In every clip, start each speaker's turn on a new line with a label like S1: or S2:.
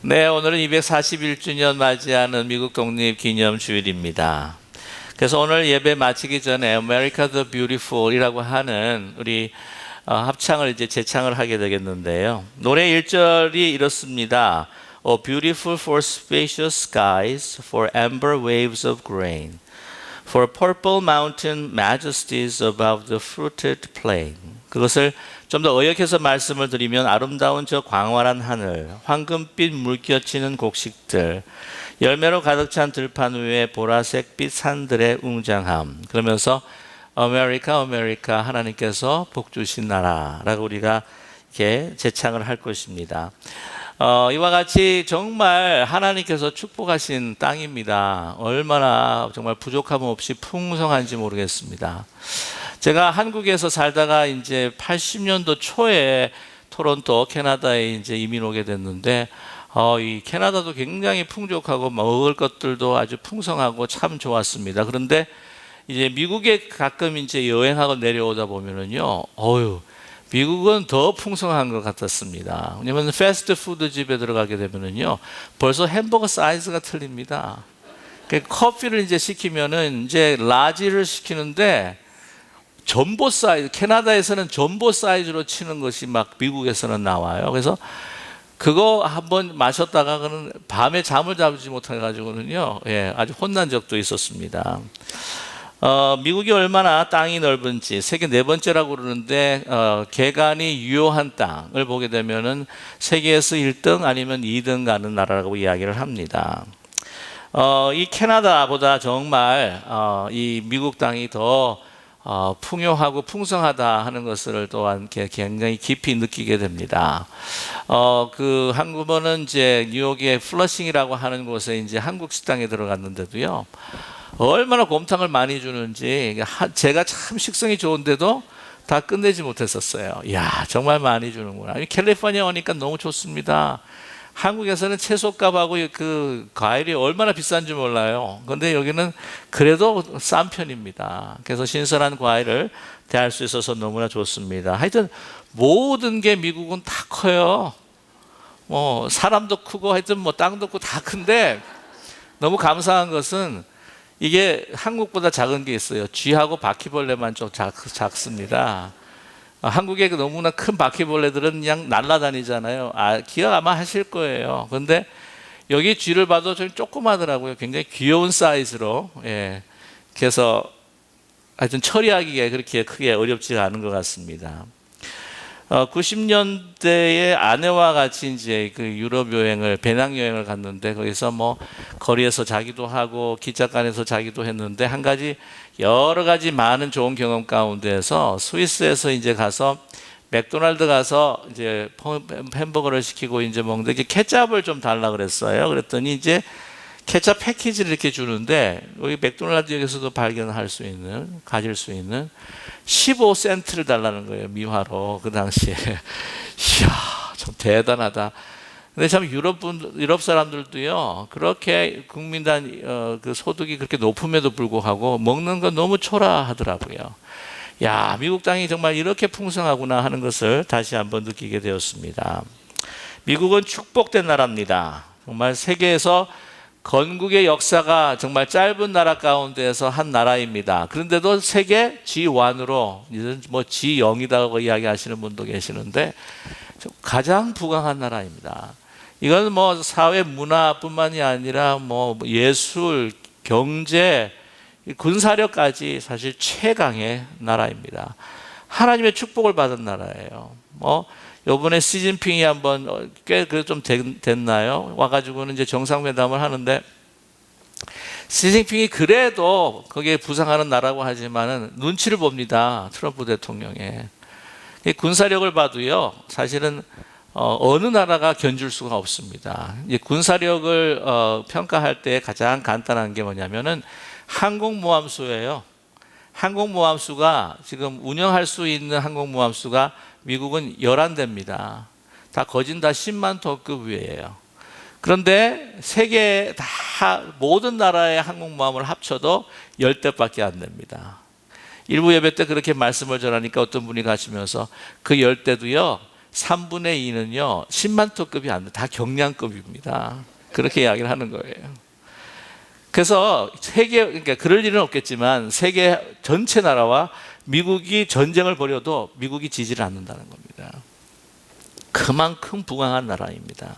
S1: 네, 오늘은 241주년 맞이하는 미국 독립 기념 주일입니다. 그래서 오늘 예배 마치기 전에 America the Beautiful이라고 하는 우리 합창을 이제 재창을 하게 되겠는데요. 노래 1절이 이렇습니다. Oh, beautiful for spacious skies, for amber waves of grain, for purple mountain majesties above the fruited plain. 그것을 좀 더 의역해서 말씀을 드리면 아름다운 저 광활한 하늘, 황금빛 물결치는 곡식들, 열매로 가득 찬 들판 위에 보라색빛 산들의 웅장함. 그러면서 아메리카 아메리카 하나님께서 복 주신 나라라고 우리가 이렇게 재창을 할 것입니다. 이와 같이 정말 하나님께서 축복하신 땅입니다. 얼마나 정말 부족함 없이 풍성한지 모르겠습니다. 제가 한국에서 살다가 이제 80년도 초에 토론토 캐나다에 이제 이민 오게 됐는데, 이 캐나다도 굉장히 풍족하고 먹을 것들도 아주 풍성하고 참 좋았습니다. 그런데 이제 미국에 가끔 이제 여행하고 내려오다 보면은요, 미국은 더 풍성한 것 같았습니다. 왜냐면 패스트푸드 집에 들어가게 되면은요, 벌써 햄버거 사이즈가 틀립니다. 커피를 이제 시키면은 이제 라지를 시키는데 전보 사이즈, 캐나다에서는 전보 사이즈로 치는 것이 막 미국에서는 나와요. 그래서 그거 한번 마셨다가는 밤에 잠을 자지 못해가지고는요, 아주 혼난 적도 있었습니다. 미국이 얼마나 땅이 넓은지 세계 네 번째라고 그러는데, 개간이 유효한 땅을 보게 되면은 세계에서 1등 아니면 2등 가는 나라라고 이야기를 합니다. 이 캐나다보다 정말 이 미국 땅이 더 풍요하고 풍성하다 하는 것을 또한 굉장히 깊이 느끼게 됩니다. 그 한국어는 이제 뉴욕의 플러싱이라고 하는 곳에 이제 한국 식당에 들어갔는데도요, 얼마나 곰탕을 많이 주는지 제가 참 식성이 좋은데도 다 끝내지 못했었어요. 이야, 정말 많이 주는구나. 캘리포니아 오니까 너무 좋습니다. 한국에서는 채소값하고 그 과일이 얼마나 비싼지 몰라요. 그런데 여기는 그래도 싼 편입니다. 그래서 신선한 과일을 대할 수 있어서 너무나 좋습니다. 하여튼 모든 게 미국은 다 커요. 뭐 사람도 크고 하여튼 뭐 땅도 크고 다 큰데, 너무 감사한 것은 이게 한국보다 작은 게 있어요. 쥐하고 바퀴벌레만 좀 작습니다. 한국의 너무나 큰 바퀴벌레들은 그냥 날아다니잖아요. 기억 아마 하실 거예요. 그런데 여기 쥐를 봐도 좀 조그마더라고요. 굉장히 귀여운 사이즈로. 그래서 하여튼 처리하기에 그렇게 크게 어렵지가 않은 것 같습니다. 90년대에 아내와 같이 이제 그 유럽 여행을, 배낭 여행을 갔는데, 거기서 뭐 거리에서 자기도 하고 기차간에서 자기도 했는데, 한 가지 여러 가지 많은 좋은 경험 가운데에서 스위스에서 이제 가서 맥도날드 가서 이제 햄버거를 시키고 이제 먹는데, 케찹을 좀 달라 그랬어요. 그랬더니 이제 케찹 패키지를 이렇게 주는데, 여기 맥도날드역에서도 발견할 수 있는, 가질 수 있는 15센트를 달라는 거예요, 미화로. 그 당시에. 이야, 참 대단하다. 근데 참 유럽 사람들도요, 그렇게 국민단 그 소득이 그렇게 높음에도 불구하고 먹는 건 너무 초라하더라고요. 야, 미국 땅이 정말 이렇게 풍성하구나 하는 것을 다시 한번 느끼게 되었습니다. 미국은 축복된 나라입니다. 정말 세계에서 건국의 역사가 정말 짧은 나라 가운데에서 한 나라입니다. 그런데도 세계 G1으로, 이제 뭐 G0이라고 이야기하시는 분도 계시는데, 가장 부강한 나라입니다. 이건 뭐 사회 문화뿐만이 아니라 뭐 예술, 경제, 군사력까지 사실 최강의 나라입니다. 하나님의 축복을 받은 나라예요. 뭐 요번에 시진핑이 한번 꽤 좀 됐나요? 와가지고는 이제 정상회담을 하는데, 시진핑이 그래도 거기에 부상하는 나라고 하지만은 눈치를 봅니다. 트럼프 대통령의 군사력을 봐도요, 사실은 어느 나라가 견줄 수가 없습니다. 이제 군사력을 평가할 때 가장 간단한 게 뭐냐면은 항공모함수예요. 항공모함수가 지금 운영할 수 있는 항공모함수가 미국은 11대입니다. 다 거진 다 10만 톤급 위에요. 그런데 세계 다 모든 나라의 항공모함을 합쳐도 10대밖에 안 됩니다. 일부 예배 때 그렇게 말씀을 전하니까 어떤 분이 가시면서 그 10대도요, 3분의 2는요 10만 톤급이 안 돼. 다 경량급입니다. 그렇게 이야기를 하는 거예요. 그래서 그러니까 그럴 일은 없겠지만 세계 전체 나라와 미국이 전쟁을 벌여도 미국이 지지를 않는다는 겁니다. 그만큼 부강한 나라입니다.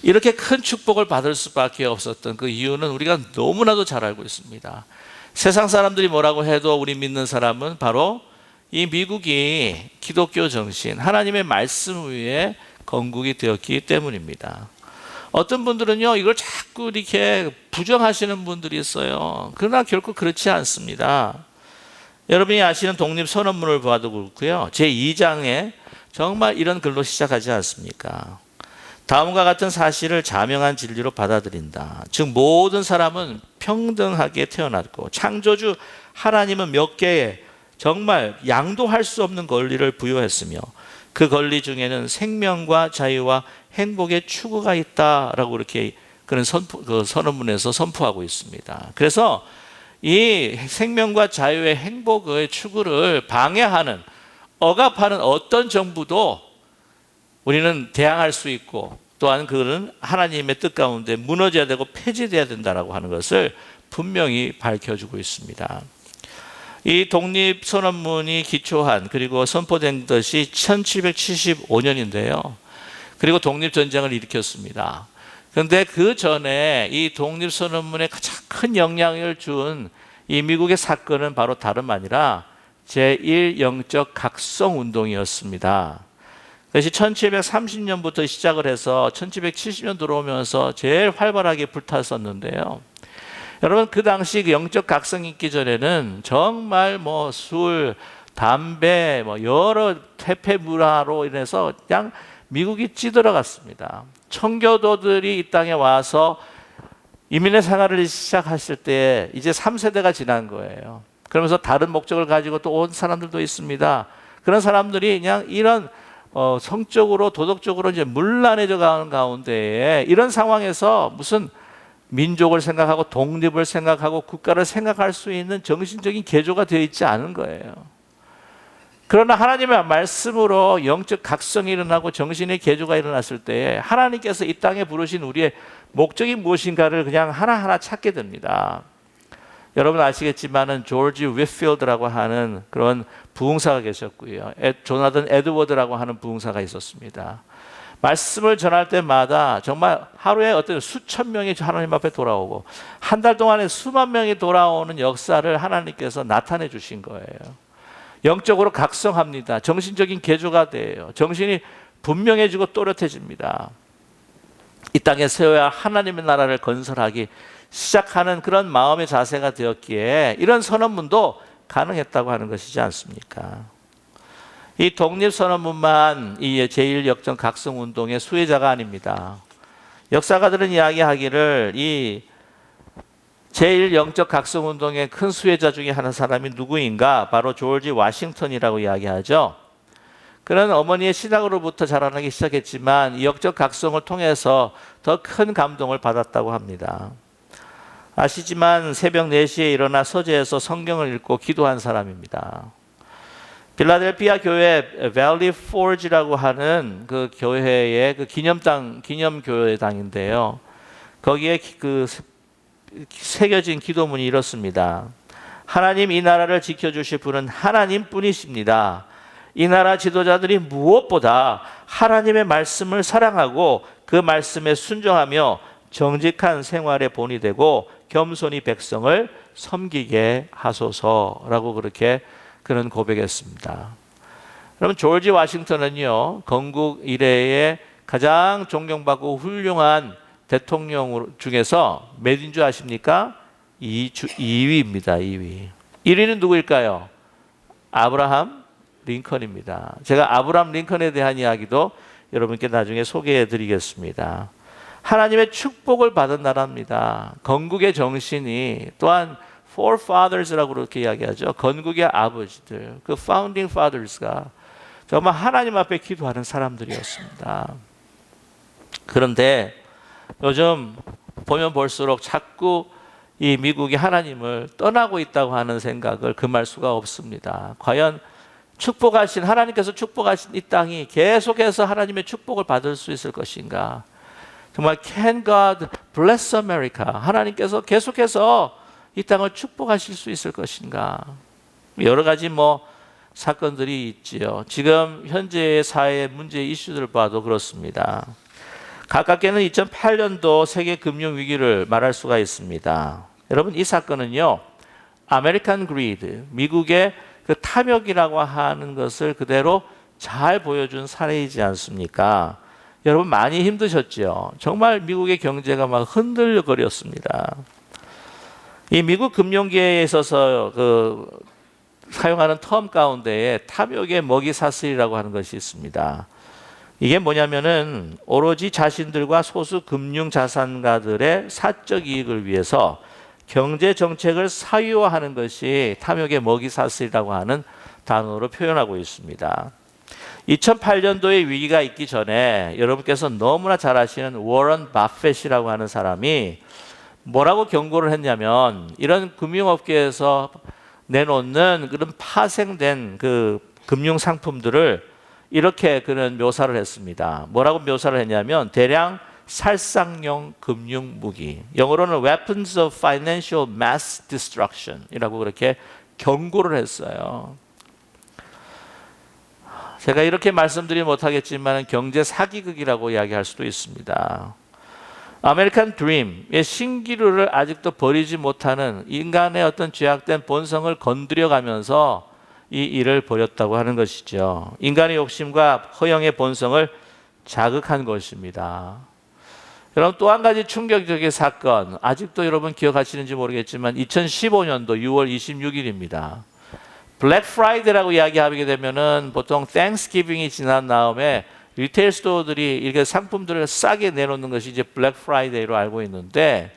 S1: 이렇게 큰 축복을 받을 수밖에 없었던 그 이유는 우리가 너무나도 잘 알고 있습니다. 세상 사람들이 뭐라고 해도 우리 믿는 사람은 바로 이 미국이 기독교 정신, 하나님의 말씀 위에 건국이 되었기 때문입니다. 어떤 분들은요, 이걸 자꾸 이렇게 부정하시는 분들이 있어요. 그러나 결코 그렇지 않습니다. 여러분이 아시는 독립선언문을 봐도 그렇고요. 제2장에 정말 이런 글로 시작하지 않습니까? 다음과 같은 사실을 자명한 진리로 받아들인다. 즉 모든 사람은 평등하게 태어났고 창조주 하나님은 몇 개의 정말 양도할 수 없는 권리를 부여했으며 그 권리 중에는 생명과 자유와 행복의 추구가 있다라고 이렇게 그런 그 선언문에서 선포하고 있습니다. 그래서 이 생명과 자유의 행복의 추구를 방해하는, 억압하는 어떤 정부도 우리는 대항할 수 있고 또한 그는 하나님의 뜻 가운데 무너져야 되고 폐지돼야 된다라고 하는 것을 분명히 밝혀주고 있습니다. 이 독립선언문이 기초한 그리고 선포된 것이 1775년인데요. 그리고 독립전쟁을 일으켰습니다. 그런데 그 전에 이 독립선언문에 가장 큰 영향을 준 이 미국의 사건은 바로 다름 아니라 제1 영적 각성운동이었습니다. 그것이 1730년부터 시작을 해서 1770년 들어오면서 제일 활발하게 불탔었는데요. 여러분 그 당시 그 영적 각성이 있기 전에는 정말 뭐 술, 담배, 뭐 여러 퇴폐 문화로 인해서 그냥 미국이 찌들어갔습니다. 청교도들이 이 땅에 와서 이민의 생활을 시작했을 때 이제 3세대가 지난 거예요. 그러면서 다른 목적을 가지고 또 온 사람들도 있습니다. 그런 사람들이 그냥 이런 성적으로 도덕적으로 이제 문란해져 가는 가운데에 이런 상황에서 무슨 민족을 생각하고 독립을 생각하고 국가를 생각할 수 있는 정신적인 개조가 되어 있지 않은 거예요. 그러나 하나님의 말씀으로 영적 각성이 일어나고 정신의 개조가 일어났을 때 하나님께서 이 땅에 부르신 우리의 목적이 무엇인가를 그냥 하나하나 찾게 됩니다. 여러분 아시겠지만은 조지 윗필드라고 하는 그런 부흥사가 계셨고요. 조나단 에드워드라고 하는 부흥사가 있었습니다. 말씀을 전할 때마다 정말 하루에 어떤 수천 명이 하나님 앞에 돌아오고 한 달 동안에 수만 명이 돌아오는 역사를 하나님께서 나타내 주신 거예요. 영적으로 각성합니다. 정신적인 개조가 돼요. 정신이 분명해지고 또렷해집니다. 이 땅에 세워야 하나님의 나라를 건설하기 시작하는 그런 마음의 자세가 되었기에 이런 선언문도 가능했다고 하는 것이지 않습니까? 이 독립선언문만 이 제1역전 각성운동의 수혜자가 아닙니다. 역사가들은 이야기하기를 이 제1영적 각성운동의 큰 수혜자 중에 한 사람이 누구인가? 바로 조지 워싱턴이라고 이야기하죠. 그는 어머니의 신앙으로부터 자라나기 시작했지만 이 영적 각성을 통해서 더 큰 감동을 받았다고 합니다. 아시지만 새벽 4시에 일어나 서재에서 성경을 읽고 기도한 사람입니다. 필라델피아 교회 밸리 포지라고 하는 그 교회의 그 기념교회당인데요. 거기에 그 새겨진 기도문이 이렇습니다. 하나님 이 나라를 지켜주실 분은 하나님뿐이십니다. 이 나라 지도자들이 무엇보다 하나님의 말씀을 사랑하고 그 말씀에 순종하며 정직한 생활의 본이 되고 겸손히 백성을 섬기게 하소서라고 그렇게 그는 고백했습니다. 여러분 조지 워싱턴은요 건국 이래의 가장 존경받고 훌륭한 대통령 중에서 몇인 줄 아십니까? 2위입니다. 2위. 1위는 누구일까요? 아브라함 링컨입니다. 제가 아브라함 링컨에 대한 이야기도 여러분께 나중에 소개해 드리겠습니다. 하나님의 축복을 받은 나라입니다. 건국의 정신이 또한 forefathers라고 그렇게 이야기하죠. 건국의 아버지들, 그 founding fathers가 정말 하나님 앞에 기도하는 사람들이었습니다. 그런데 요즘 보면 볼수록 자꾸 이 미국이 하나님을 떠나고 있다고 하는 생각을 금할 수가 없습니다. 과연 축복하신 하나님께서 축복하신 이 땅이 계속해서 하나님의 축복을 받을 수 있을 것인가? 정말 Can God bless America? 하나님께서 계속해서 이 땅을 축복하실 수 있을 것인가? 여러 가지 사건들이 있지요. 지금 현재의 사회 문제 이슈들을 봐도 그렇습니다. 가깝게는 2008년도 세계 금융 위기를 말할 수가 있습니다. 여러분, 이 사건은요, 아메리칸 그리드, 미국의 그 탐욕이라고 하는 것을 그대로 잘 보여준 사례이지 않습니까? 여러분, 많이 힘드셨죠? 정말 미국의 경제가 막 흔들거렸습니다. 이 미국 금융계에 있어서 사용하는 텀 가운데에 탐욕의 먹이 사슬이라고 하는 것이 있습니다. 이게 뭐냐면은 오로지 자신들과 소수 금융 자산가들의 사적 이익을 위해서 경제 정책을 사유화하는 것이 탐욕의 먹이 사슬이라고 하는 단어로 표현하고 있습니다. 2008년도에 위기가 있기 전에 여러분께서 너무나 잘 아시는 워런 바펫이라고 하는 사람이 뭐라고 경고를 했냐면, 이런 금융업계에서 내놓는 그런 파생된 그 금융 상품들을 이렇게 그는 묘사를 했습니다. 뭐라고 묘사를 했냐면, 대량 살상용 금융 무기, 영어로는 Weapons of Financial Mass Destruction 이라고 그렇게 경고를 했어요. 제가 이렇게 말씀드리지 못하겠지만 경제 사기극이라고 이야기할 수도 있습니다. 아메리칸 드림의 신기루를 아직도 버리지 못하는 인간의 어떤 죄악된 본성을 건드려가면서 이 일을 벌였다고 하는 것이죠. 인간의 욕심과 허영의 본성을 자극한 것입니다. 여러분, 또 한 가지 충격적인 사건, 아직도 여러분 기억하시는지 모르겠지만 2015년도 6월 26일입니다. 블랙 프라이데이라고 이야기하게 되면은 보통 땡스기빙이 지난 다음에 리테일 스토어들이 이렇게 상품들을 싸게 내놓는 것이 이제 블랙 프라이데이로 알고 있는데,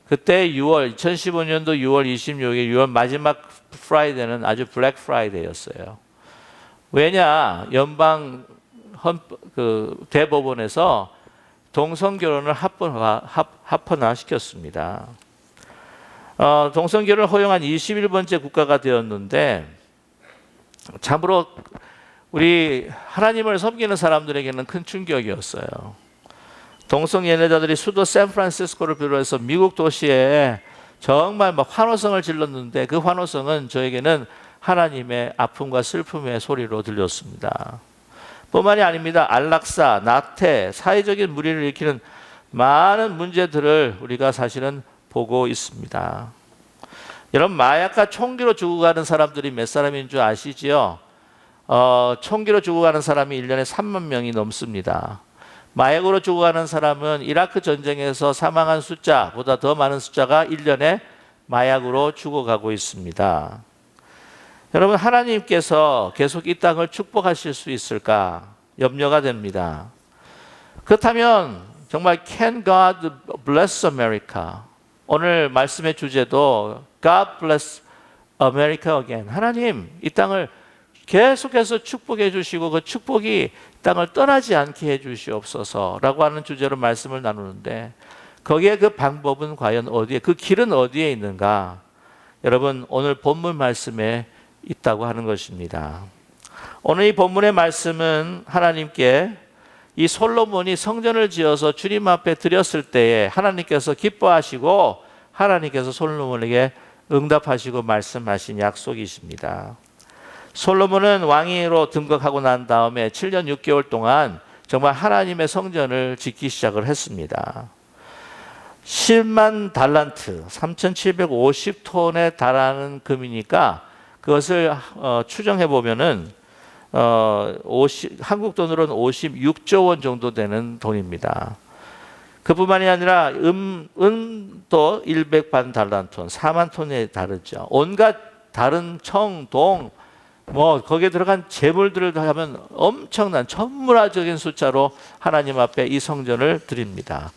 S1: 그때 2015년도 6월 26일 6월 마지막 프라이데이는 아주 블랙 프라이데이였어요. 왜냐? 연방 대법원에서 동성결혼을 합헌화시켰습니다. 동성결혼을 허용한 21번째 국가가 되었는데, 참으로 우리 하나님을 섬기는 사람들에게는 큰 충격이었어요. 동성 연애자들이 수도 샌프란시스코를 비롯해서 미국 도시에 정말 막 환호성을 질렀는데, 그 환호성은 저에게는 하나님의 아픔과 슬픔의 소리로 들렸습니다. 뿐만이 아닙니다. 안락사, 나태, 사회적인 물의를 일으키는 많은 문제들을 우리가 사실은 보고 있습니다. 여러분, 마약과 총기로 죽어가는 사람들이 몇 사람인 줄 아시지요? 총기로 죽어가는 사람이 1년에 3만 명이 넘습니다. 마약으로 죽어가는 사람은 이라크 전쟁에서 사망한 숫자보다 더 많은 숫자가 1년에 마약으로 죽어가고 있습니다. 여러분, 하나님께서 계속 이 땅을 축복하실 수 있을까 염려가 됩니다. 그렇다면 정말 Can God bless America? 오늘 말씀의 주제도 God bless America again. 하나님, 이 땅을 계속해서 축복해 주시고 그 축복이 땅을 떠나지 않게 해 주시옵소서라고 하는 주제로 말씀을 나누는데, 거기에 그 방법은 과연 어디에, 그 길은 어디에 있는가? 여러분, 오늘 본문 말씀에 있다고 하는 것입니다. 오늘 이 본문의 말씀은 하나님께 이 솔로몬이 성전을 지어서 주님 앞에 드렸을 때에 하나님께서 기뻐하시고 하나님께서 솔로몬에게 응답하시고 말씀하신 약속이십니다. 솔로몬은 왕위로 등극하고 난 다음에 7년 6개월 동안 정말 하나님의 성전을 짓기 시작을 했습니다. 10만 달란트, 3,750톤에 달하는 금이니까 그것을 추정해 보면은 한국 돈으로는 56조 원 정도 되는 돈입니다. 그뿐만이 아니라 은도 100반 달란톤, 4만 톤에 다르죠. 온갖 다른 청, 동, 거기에 들어간 재물들을 하면 엄청난 천문화적인 숫자로 하나님 앞에 이 성전을 드립니다.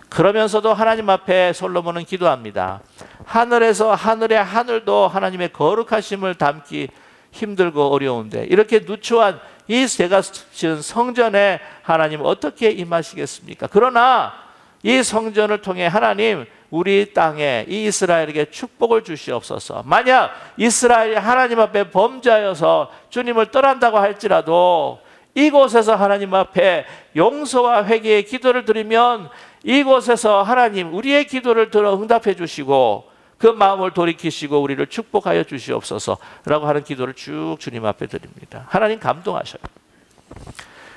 S1: 그러면서도 하나님 앞에 솔로몬은 기도합니다. 하늘에서 하늘의 하늘도 하나님의 거룩하심을 담기 힘들고 어려운데 이렇게 누추한 이 제가 지은 성전에 하나님 어떻게 임하시겠습니까? 그러나 이 성전을 통해 하나님 우리 땅에 이 이스라엘에게 축복을 주시옵소서. 만약 이스라엘이 하나님 앞에 범죄하여서 주님을 떠난다고 할지라도 이곳에서 하나님 앞에 용서와 회개의 기도를 드리면 이곳에서 하나님 우리의 기도를 들어 응답해 주시고 그 마음을 돌이키시고 우리를 축복하여 주시옵소서라고 하는 기도를 쭉 주님 앞에 드립니다. 하나님 감동하셔요.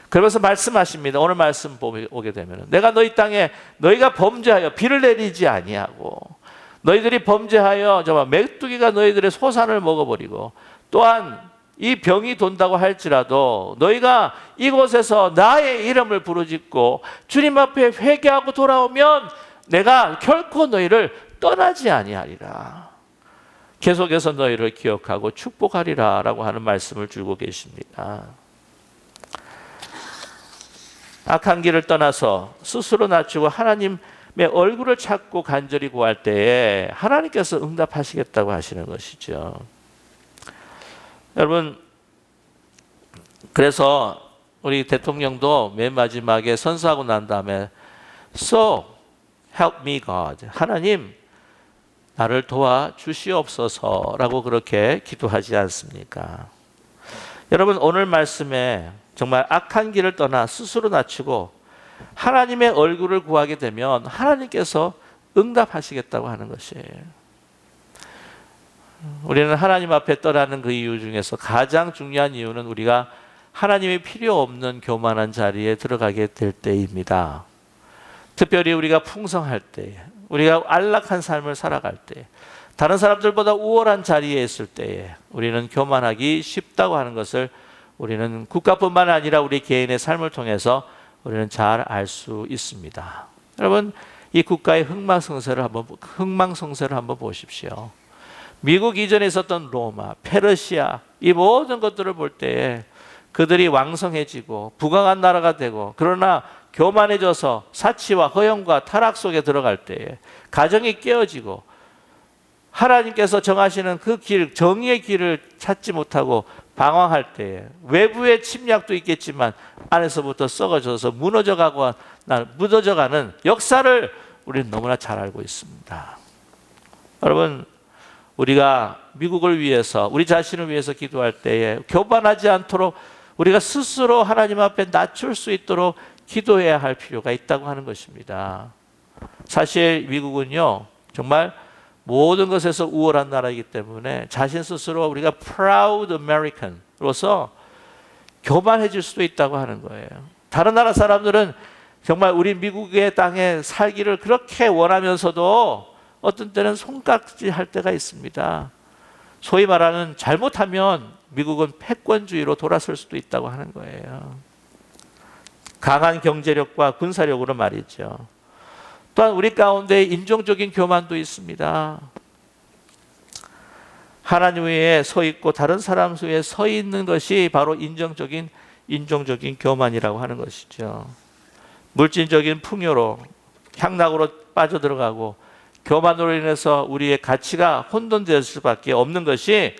S1: 그러면서 말씀하십니다. 오늘 말씀 보게 되면 내가 너희 땅에 너희가 범죄하여 비를 내리지 아니하고 너희들이 범죄하여 정말 메뚜기가 너희들의 소산을 먹어버리고 또한 이 병이 돈다고 할지라도 너희가 이곳에서 나의 이름을 부르짖고 주님 앞에 회개하고 돌아오면 내가 결코 너희를 떠나지 아니하리라. 계속해서 너희를 기억하고 축복하리라 라고 하는 말씀을 주고 계십니다. 악한 길을 떠나서 스스로 낮추고 하나님의 얼굴을 찾고 간절히 구할 때에 하나님께서 응답하시겠다고 하시는 것이죠. 여러분, 그래서 우리 대통령도 맨 마지막에 선서하고 난 다음에 So help me God, 하나님 나를 도와주시옵소서라고 그렇게 기도하지 않습니까? 여러분, 오늘 말씀에 정말 악한 길을 떠나 스스로 낮추고 하나님의 얼굴을 구하게 되면 하나님께서 응답하시겠다고 하는 것이에요. 우리는 하나님 앞에 떠나는 그 이유 중에서 가장 중요한 이유는 우리가 하나님이 필요 없는 교만한 자리에 들어가게 될 때입니다. 특별히 우리가 풍성할 때, 우리가 안락한 삶을 살아갈 때, 다른 사람들보다 우월한 자리에 있을 때에 우리는 교만하기 쉽다고 하는 것을 우리는 국가뿐만 아니라 우리 개인의 삶을 통해서 우리는 잘 알 수 있습니다. 여러분, 이 국가의 흥망성쇠를 한번 보십시오. 미국 이전에 있었던 로마, 페르시아 이 모든 것들을 볼 때에 그들이 왕성해지고 부강한 나라가 되고 그러나 교만해져서 사치와 허영과 타락 속에 들어갈 때에 가정이 깨어지고 하나님께서 정하시는 그 길, 정의의 길을 찾지 못하고 방황할 때에 외부의 침략도 있겠지만 안에서부터 썩어져서 무너져가는 역사를 우리는 너무나 잘 알고 있습니다. 여러분, 우리가 미국을 위해서 우리 자신을 위해서 기도할 때에 교만하지 않도록 우리가 스스로 하나님 앞에 낮출 수 있도록 기도해야 할 필요가 있다고 하는 것입니다. 사실 미국은요 정말 모든 것에서 우월한 나라이기 때문에 자신 스스로 우리가 proud American으로서 교만해질 수도 있다고 하는 거예요. 다른 나라 사람들은 정말 우리 미국의 땅에 살기를 그렇게 원하면서도 어떤 때는 손깍지 할 때가 있습니다. 소위 말하는 잘못하면 미국은 패권주의로 돌아설 수도 있다고 하는 거예요. 강한 경제력과 군사력으로 말이죠. 또한 우리 가운데 인종적인 교만도 있습니다. 하나님 위에 서 있고 다른 사람 위에 서 있는 것이 바로 인종적인 교만이라고 하는 것이죠. 물질적인 풍요로 향락으로 빠져들어가고 교만으로 인해서 우리의 가치가 혼돈될 수밖에 없는 것이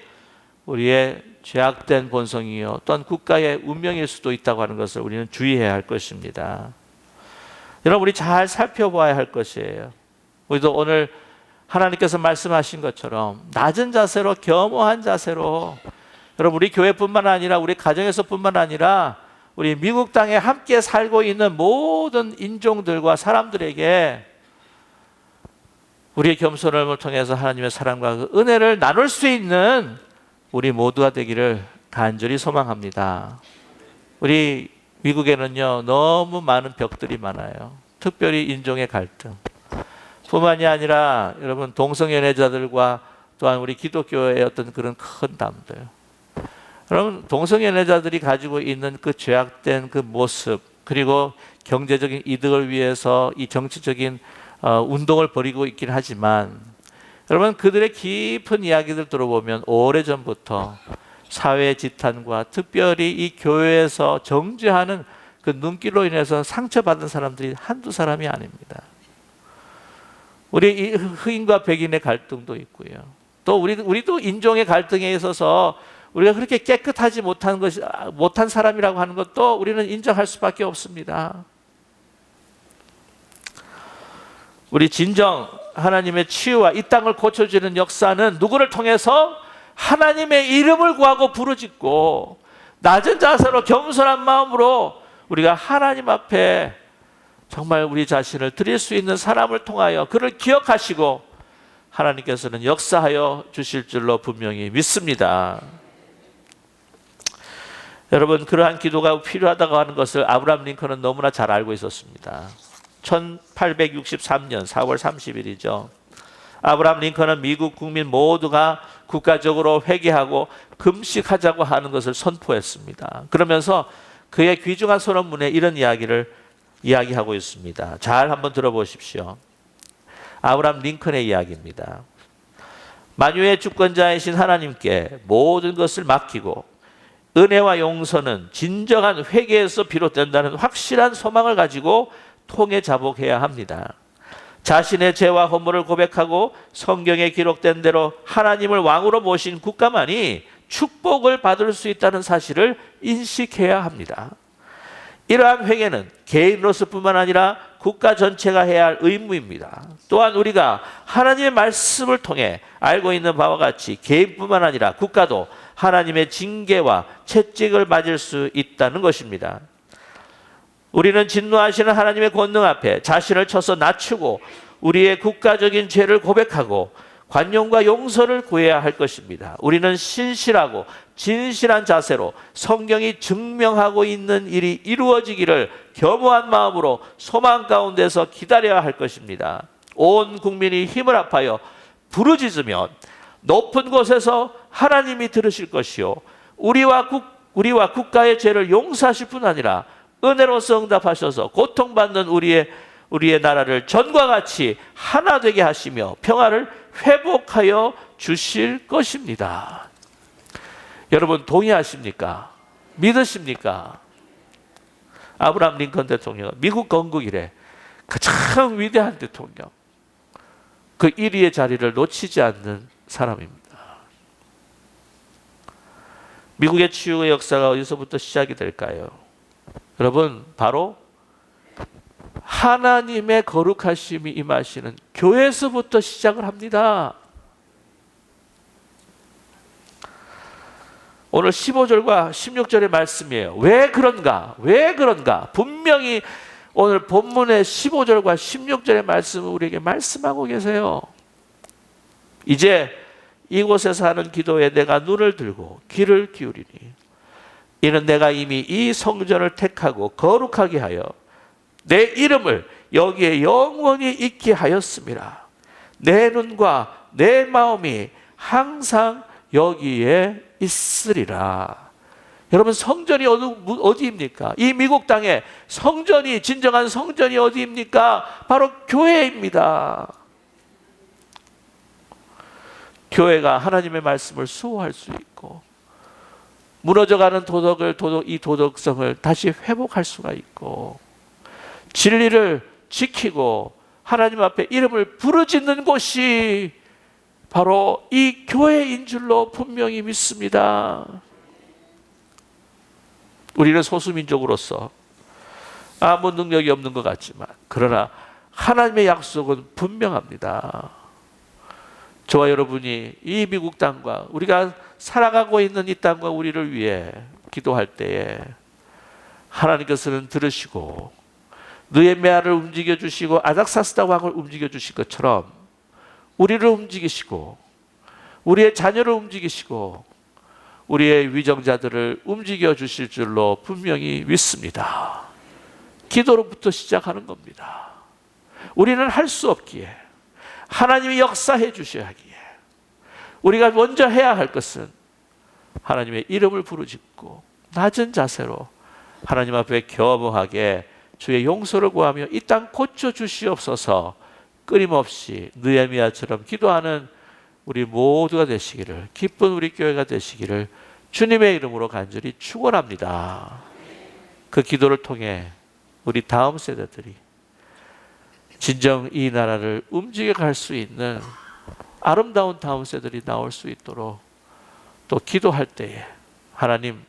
S1: 우리의 죄악된 본성이요 또한 국가의 운명일 수도 있다고 하는 것을 우리는 주의해야 할 것입니다. 여러분, 우리 잘 살펴봐야 할 것이에요. 우리도 오늘 하나님께서 말씀하신 것처럼 낮은 자세로 겸허한 자세로 여러분 우리 교회뿐만 아니라 우리 가정에서뿐만 아니라 우리 미국 땅에 함께 살고 있는 모든 인종들과 사람들에게 우리의 겸손함을 통해서 하나님의 사랑과 그 은혜를 나눌 수 있는 우리 모두가 되기를 간절히 소망합니다. 우리 미국에는요 너무 많은 벽들이 많아요. 특별히 인종의 갈등 뿐만이 아니라 여러분 동성연애자들과 또한 우리 기독교의 어떤 그런 큰 담들, 여러분 동성연애자들이 가지고 있는 그 죄악된 그 모습, 그리고 경제적인 이득을 위해서 이 정치적인 운동을 벌이고 있긴 하지만 여러분 그들의 깊은 이야기들 들어보면 오래전부터 사회 지탄과 특별히 이 교회에서 정죄하는 그 눈길로 인해서 상처받은 사람들이 한두 사람이 아닙니다. 우리 이 흑인과 백인의 갈등도 있고요. 또 우리도 인종의 갈등에 있어서 우리가 그렇게 깨끗하지 못한 사람이라고 하는 것도 우리는 인정할 수밖에 없습니다. 우리 진정 하나님의 치유와 이 땅을 고쳐주는 역사는 누구를 통해서 하나님의 이름을 구하고 부르짖고 낮은 자세로 겸손한 마음으로 우리가 하나님 앞에 정말 우리 자신을 드릴 수 있는 사람을 통하여 그를 기억하시고 하나님께서는 역사하여 주실 줄로 분명히 믿습니다. 여러분, 그러한 기도가 필요하다고 하는 것을 아브라함 링컨은 너무나 잘 알고 있었습니다. 1863년 4월 30일이죠. 아브라함 링컨은 미국 국민 모두가 국가적으로 회개하고 금식하자고 하는 것을 선포했습니다. 그러면서 그의 귀중한 선언문에 이런 이야기를 이야기하고 있습니다. 잘 한번 들어보십시오. 아브라함 링컨의 이야기입니다. 만유의 주권자이신 하나님께 모든 것을 맡기고 은혜와 용서는 진정한 회개에서 비롯된다는 확실한 소망을 가지고 통해 자복해야 합니다. 자신의 죄와 허물을 고백하고 성경에 기록된 대로 하나님을 왕으로 모신 국가만이 축복을 받을 수 있다는 사실을 인식해야 합니다. 이러한 회개는 개인으로서뿐만 아니라 국가 전체가 해야 할 의무입니다. 또한 우리가 하나님의 말씀을 통해 알고 있는 바와 같이 개인뿐만 아니라 국가도 하나님의 징계와 채찍을 맞을 수 있다는 것입니다. 우리는 진노하시는 하나님의 권능 앞에 자신을 쳐서 낮추고 우리의 국가적인 죄를 고백하고 관용과 용서를 구해야 할 것입니다. 우리는 신실하고 진실한 자세로 성경이 증명하고 있는 일이 이루어지기를 겸허한 마음으로 소망 가운데서 기다려야 할 것입니다. 온 국민이 힘을 합하여 부르짖으면 높은 곳에서 하나님이 들으실 것이요 우리와 국가의 죄를 용서하실 뿐 아니라 은혜로서 응답하셔서 고통받는 우리의 나라를 전과 같이 하나 되게 하시며 평화를 회복하여 주실 것입니다. 여러분 동의하십니까? 믿으십니까? 아브라함 링컨 대통령은 미국 건국 이래 가장 위대한 대통령, 그 1위의 자리를 놓치지 않는 사람입니다. 미국의 치유의 역사가 어디서부터 시작이 될까요? 여러분, 바로 하나님의 거룩하심이 임하시는 교회에서부터 시작을 합니다. 오늘 15절과 16절의 말씀이에요. 왜 그런가? 왜 그런가? 분명히 오늘 본문의 15절과 16절의 말씀을 우리에게 말씀하고 계세요. 이제 이곳에서 하는 기도에 내가 눈을 들고 귀를 기울이니 이는 내가 이미 이 성전을 택하고 거룩하게 하여 내 이름을 여기에 영원히 있게 하였습니다. 내 눈과 내 마음이 항상 여기에 있으리라. 여러분, 성전이 어디입니까? 이 미국 땅에 성전이, 진정한 성전이 어디입니까? 바로 교회입니다. 교회가 하나님의 말씀을 수호할 수 있고 무너져가는 이 도덕성을 다시 회복할 수가 있고 진리를 지키고 하나님 앞에 이름을 부르짖는 곳이 바로 이 교회인 줄로 분명히 믿습니다. 우리는 소수민족으로서 아무 능력이 없는 것 같지만 그러나 하나님의 약속은 분명합니다. 저와 여러분이 이 미국 땅과 우리가 살아가고 있는 이 땅과 우리를 위해 기도할 때에 하나님께서는 들으시고 느헤미야를 움직여 주시고 아닥사스다 왕을 움직여 주실 것처럼 우리를 움직이시고 우리의 자녀를 움직이시고 우리의 위정자들을 움직여 주실 줄로 분명히 믿습니다. 기도로부터 시작하는 겁니다. 우리는 할 수 없기에 하나님이 역사해 주셔야 하기에 우리가 먼저 해야 할 것은 하나님의 이름을 부르짖고 낮은 자세로 하나님 앞에 겸허하게 주의 용서를 구하며 이 땅 고쳐 주시옵소서 끊임없이 느헤미야처럼 기도하는 우리 모두가 되시기를, 기쁜 우리 교회가 되시기를 주님의 이름으로 간절히 축원합니다. 그 기도를 통해 우리 다음 세대들이 진정 이 나라를 움직여 갈 수 있는 아름다운 다음 세대들이 나올 수 있도록 또 기도할 때에 하나님,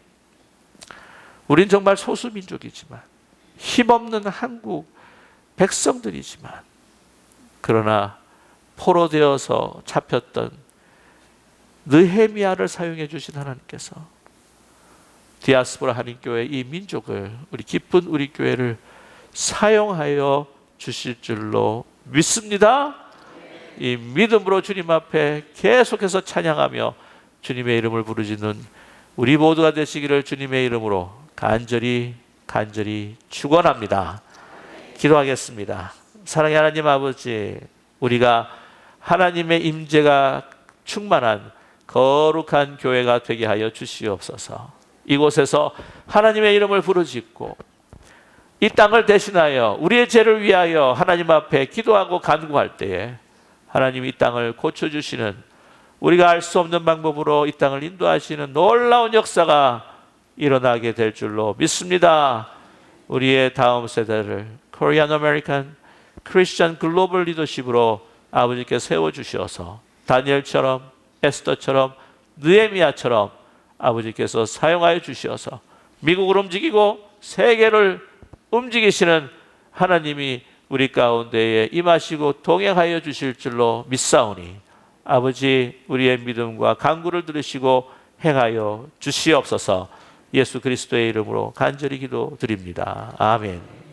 S1: 우린 정말 소수민족이지만 힘없는 한국 백성들이지만 그러나 포로되어서 잡혔던 느헤미야를 사용해 주신 하나님께서 디아스포라 한인교회 이 민족을, 우리 기쁜 우리 교회를 사용하여 주실 줄로 믿습니다. 이 믿음으로 주님 앞에 계속해서 찬양하며 주님의 이름을 부르짖는 우리 모두가 되시기를 주님의 이름으로 간절히 축원합니다. 기도하겠습니다. 사랑의 하나님 아버지, 우리가 하나님의 임재가 충만한 거룩한 교회가 되게 하여 주시옵소서. 이곳에서 하나님의 이름을 부르짖고 이 땅을 대신하여 우리의 죄를 위하여 하나님 앞에 기도하고 간구할 때에 하나님 이 땅을 고쳐주시는, 우리가 알 수 없는 방법으로 이 땅을 인도하시는 놀라운 역사가 일어나게 될 줄로 믿습니다. 우리의 다음 세대를 Korean American Christian 글로벌 리더십으로 아버지께 세워주셔서 다니엘처럼, 에스더처럼, 느헤미야처럼 아버지께서 사용하여 주셔서 미국을 움직이고 세계를 움직이시는 하나님이 우리 가운데에 임하시고 동행하여 주실 줄로 믿사오니 아버지, 우리의 믿음과 간구를 들으시고 행하여 주시옵소서. 예수 그리스도의 이름으로 간절히 기도드립니다. 아멘.